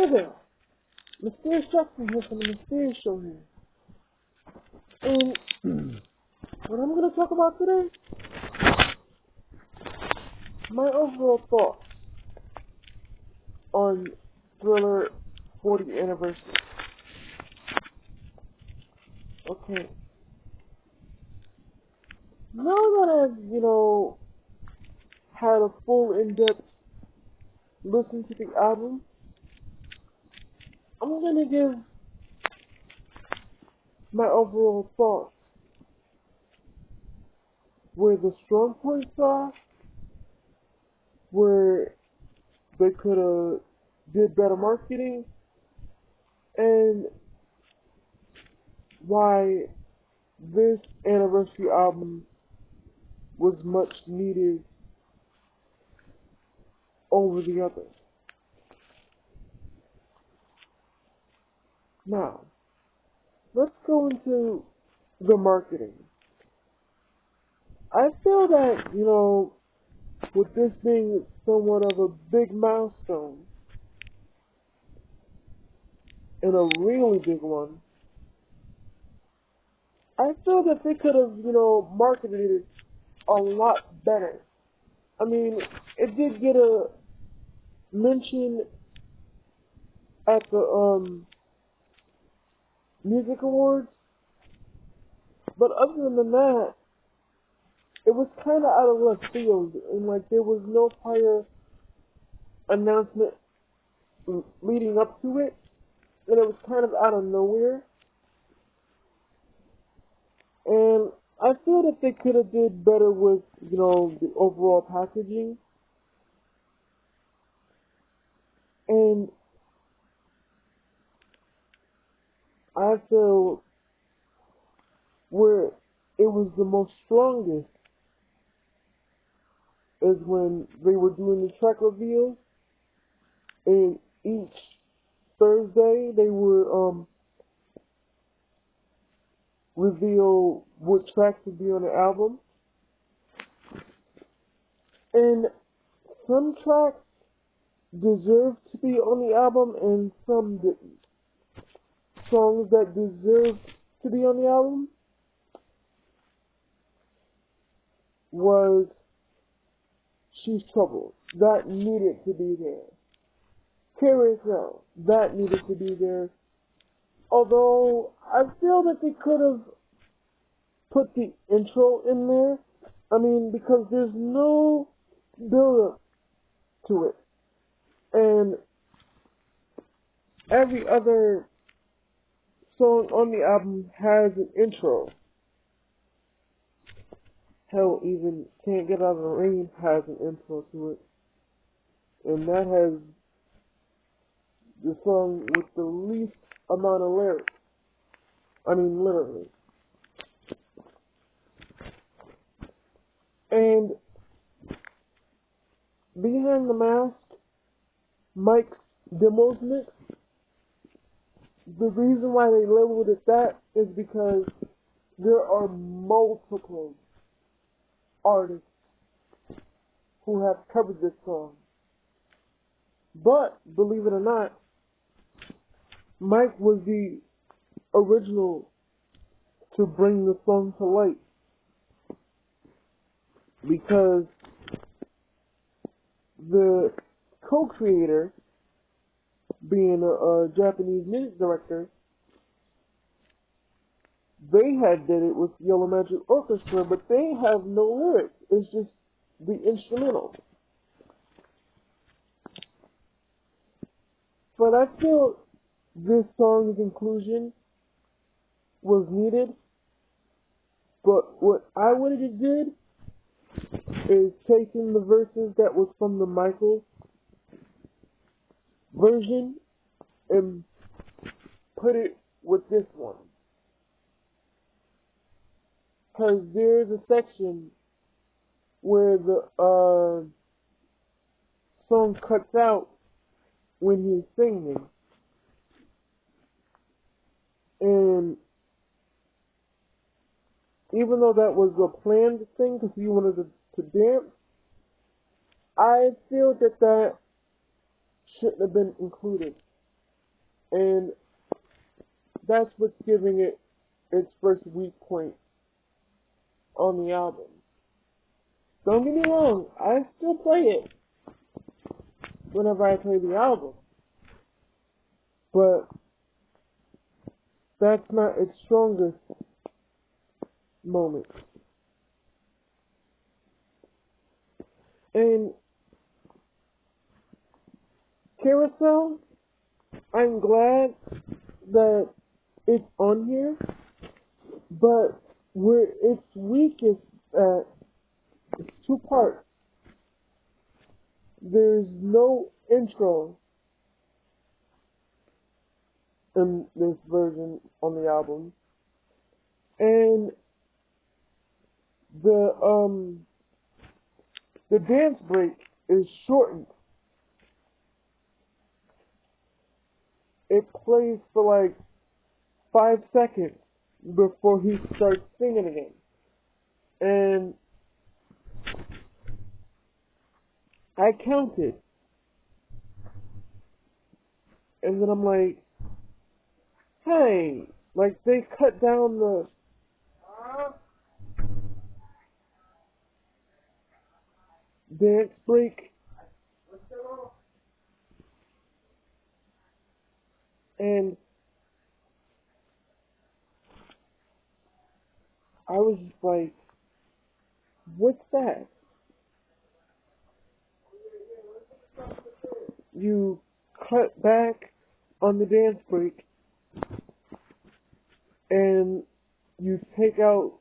Hey there, Mysterious Jackson here from the Mysterious Show here. And what I'm going to talk about today, my overall thoughts on Thriller 40th Anniversary. Okay. Now that I've, had a full in-depth listen to the album, I'm going to give my overall thoughts. Where the strong points are, where they could have did better marketing, and why this anniversary album was much needed over the others. Now, let's go into the marketing. I feel that, with this being somewhat of a big milestone, and a really big one, I feel that they could have, marketed it a lot better. I mean, it did get a mention at the Music Awards, but other than that, it was kind of out of left field, and there was no prior announcement leading up to it, and it was kind of out of nowhere. And I feel that they could have did better with, the overall packaging. And I feel where it was the most strongest is when they were doing the track reveals, and each Thursday they would reveal what tracks would be on the album. And some tracks deserved to be on the album and some didn't. Songs that deserved to be on the album was She's Troubled. That needed to be there. Carousel. That needed to be there. Although, I feel that they could have put the intro in there. I mean, because there's no build-up to it. And every other song on the album has an intro. Hell, even Can't Get Out of the Rain has an intro to it. And that has the song with the least amount of lyrics. I mean, literally. And Behind the Mask, Mike's Demos Mix, the reason why they labeled it that is because there are multiple artists who have covered this song. But, believe it or not, Mike was the original to bring the song to light. Because the co-creator, being a Japanese music director, they had did it with Yellow Magic Orchestra, but they have no lyrics. It's just the instrumental. But I feel this song's inclusion was needed. But what I would have did is taking the verses that was from the Michael version and put it with this one. Because there's a section where the song cuts out when he's singing. And even though that was a planned thing because he wanted to dance, I feel that shouldn't have been included. And that's what's giving it its first weak point on the album. Don't get me wrong, I still play it whenever I play the album. But that's not its strongest moment. And Carousel, I'm glad that it's on here, but where it's weakest at, it's two parts. There's no intro in this version on the album, and the dance break is shortened. It plays for like 5 seconds before he starts singing again. And I counted. And then I'm like, hey, like they cut down the dance break. And I was just like, what's that? You cut back on the dance break and you take out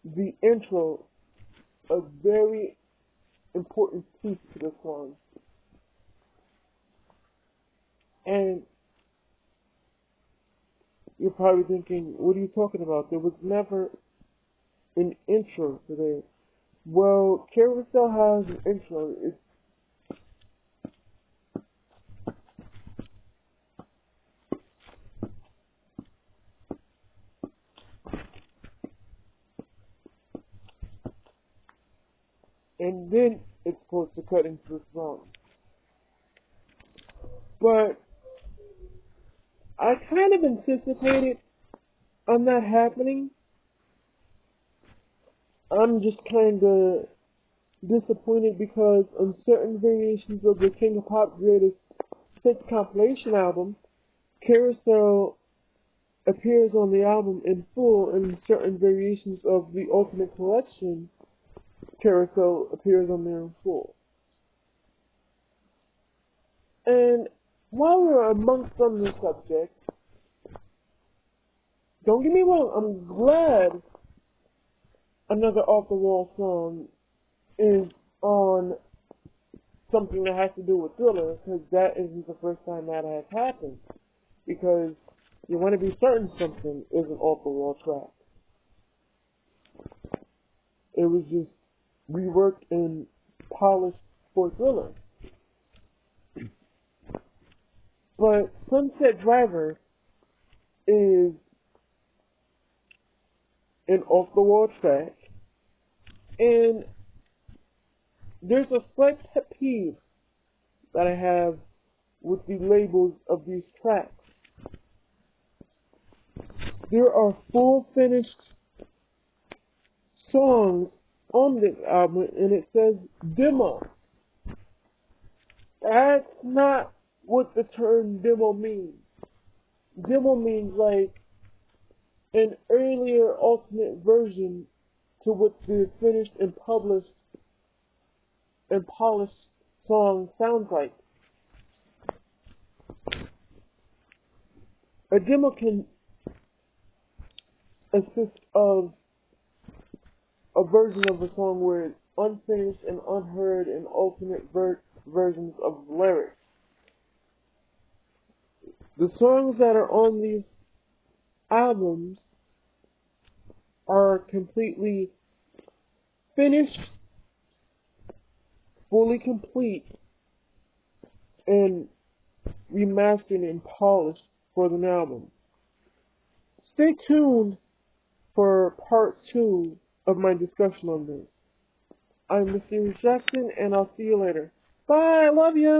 the intro, a very important piece to the song. And you're probably thinking, what are you talking about? There was never an intro to this. Well, Carousel has an intro. And then it's supposed to cut into the song. But I kind of anticipated on that happening. I'm just kind of disappointed because on certain variations of the King of Pop Greatest Hits compilation album, Carousel appears on the album in full, and certain variations of the Ultimate Collection, Carousel appears on there in full. And while we're amongst on the subject, don't get me wrong, I'm glad another Off the Wall song is on something that has to do with Thriller, because that isn't the first time that has happened. Because you want to be certain something is an Off the Wall track. It was just reworked and polished for Thriller. But Sunset Driver is an off-the-wall track, and there's a slight pet peeve that I have with the labels of these tracks. There are full finished songs on this album, and it says demo. That's not what the term demo means. Demo means like an earlier alternate version to what the finished and published and polished song sounds like. A demo can consist of a version of a song where it's unfinished and unheard and alternate versions of lyrics. The songs that are on these albums are completely finished, fully complete, and remastered and polished for the album. Stay tuned for part 2 of my discussion on this. I'm Mysterious Jackson, and I'll see you later. Bye, I love you!